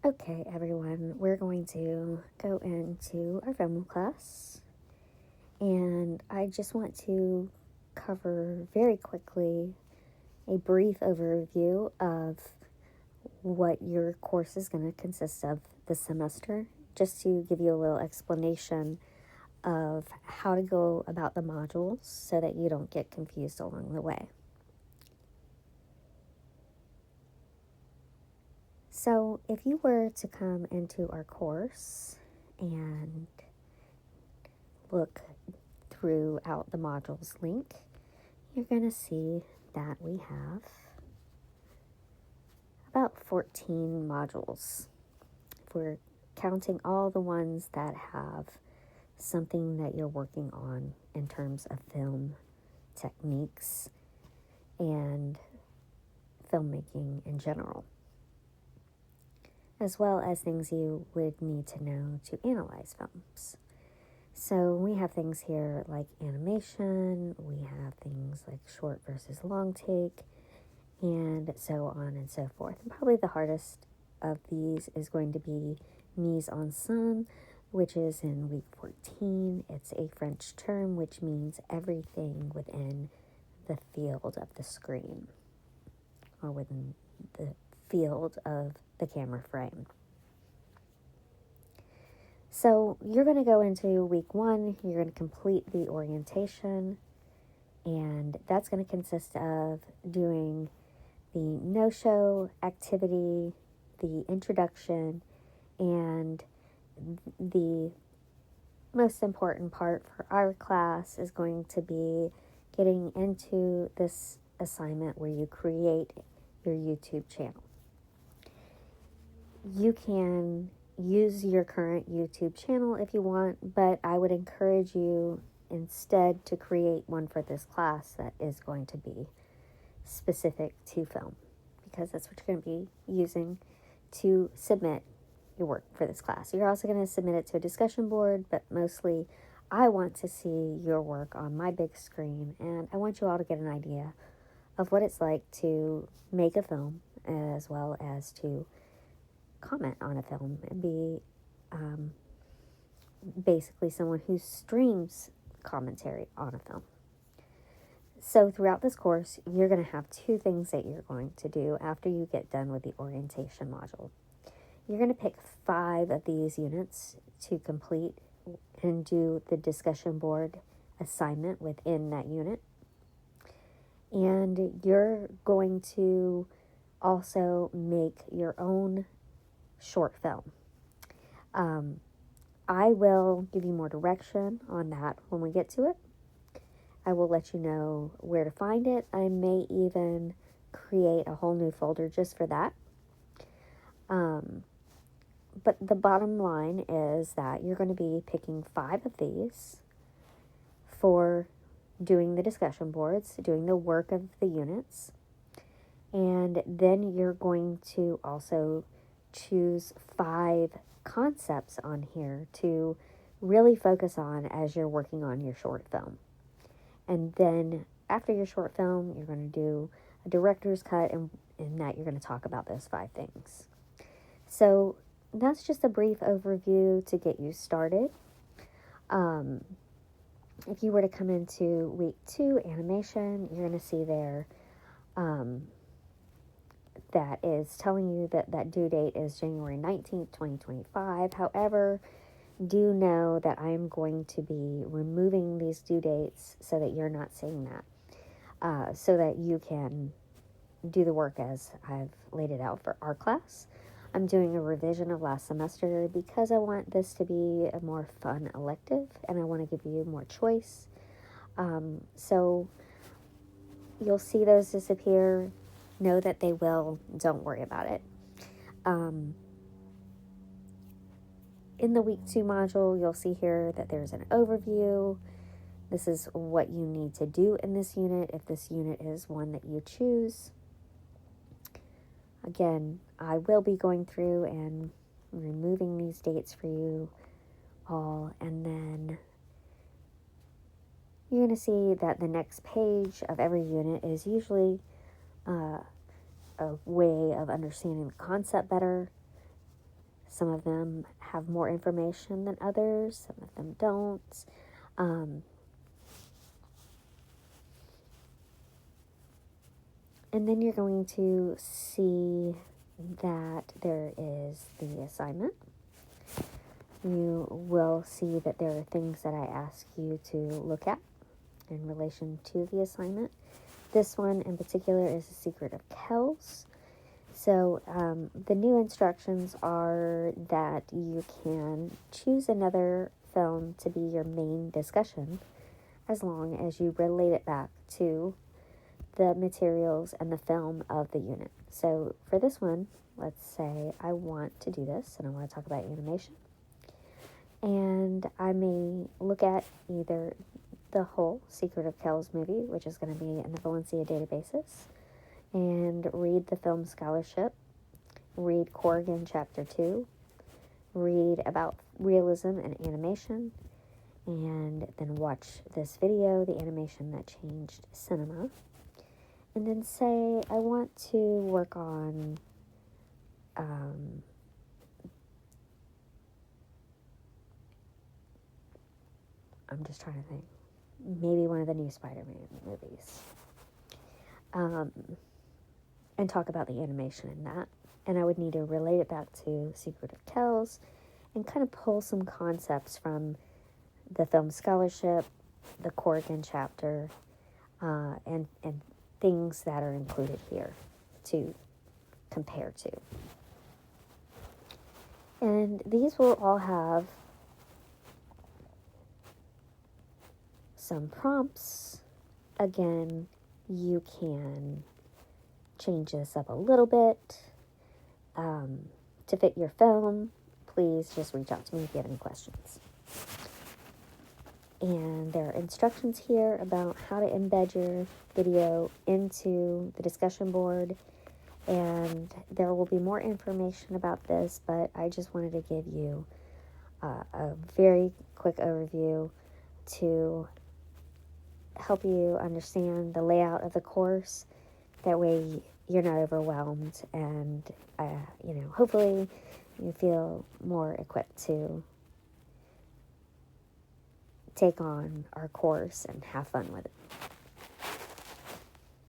Okay, everyone, we're going to go into our film class, and I just want to cover very quickly a brief overview of what your course is going to consist of this semester, just to give you a little explanation of how to go about the modules so that you don't get confused along the way. So, if you were to come into our course and look throughout the modules link, you're going to see that we have about 14 modules. If we're counting all the ones that have something that you're working on in terms of film techniques and filmmaking in general, as well as things you would need to know to analyze films. So we have things here like animation, we have things like short versus long take, and so on and so forth. And probably the hardest of these is going to be mise en scène, which is in week 14. It's a French term which means everything within the field of the screen, or within the field of the camera frame. So you're going to go into week 1, you're going to complete the orientation, and that's going to consist of doing the no-show activity, the introduction, and the most important part for our class is going to be getting into this assignment where you create your YouTube channel. You can use your current YouTube channel if you want, but I would encourage you instead to create one for this class that is going to be specific to film, because that's what you're going to be using to submit your work for this class. You're also going to submit it to a discussion board, but mostly I want to see your work on my big screen, and I want you all to get an idea of what it's like to make a film, as well as to comment on a film and be basically someone who streams commentary on a film. So throughout this course, you're going to have 2 things that you're going to do after you get done with the orientation module. You're going to pick 5 of these units to complete and do the discussion board assignment within that unit. And you're going to also make your own short film. I will give you more direction on that when we get to it. I will let you know where to find it. I may even create a whole new folder just for that. But the bottom line is that you're going to be picking 5 of these for doing the discussion boards, doing the work of the units. And then you're going to also choose 5 concepts on here to really focus on as you're working on your short film. And then after your short film, you're going to do a director's cut, and in that you're going to talk about those 5 things. So that's just a brief overview to get you started. If you were to come into week 2, animation, you're going to see there that is telling you that due date is January 19th, 2025. However, do know that I am going to be removing these due dates so that you're not seeing that, so that you can do the work as I've laid it out for our class. I'm doing a revision of last semester because I want this to be a more fun elective, and I want to give you more choice. So you'll see those disappear. Know that they will. Don't worry about it. In the week 2 module, you'll see here that there's an overview. This is what you need to do in this unit if this unit is one that you choose. Again, I will be going through and removing these dates for you all, and then you're going to see that the next page of every unit is usually a way of understanding the concept better. Some of them have more information than others, some of them don't. And then you're going to see that there is the assignment. You will see that there are things that I ask you to look at in relation to the assignment. This one in particular is The Secret of Kells. So the new instructions are that you can choose another film to be your main discussion as long as you relate it back to the materials and the film of the unit. So for this one, let's say I want to do this and I want to talk about animation. And I may look at either the whole Secret of Kells movie, which is going to be in the Valencia databases, and read the film scholarship, read Corrigan Chapter 2, read about realism and animation, and then watch this video, The Animation That Changed Cinema, and then say I want to work on I'm just trying to think, maybe one of the new Spider-Man movies, and talk about the animation in that. And I would need to relate it back to Secret of Kells and kind of pull some concepts from the film scholarship, the Corrigan chapter, and things that are included here to compare to. And these will all have some prompts. Again, you can change this up a little bit to fit your film. Please just reach out to me if you have any questions. And there are instructions here about how to embed your video into the discussion board. And there will be more information about this, but I just wanted to give you a very quick overview to help you understand the layout of the course. That way you're not overwhelmed, and hopefully you feel more equipped to take on our course and have fun with it.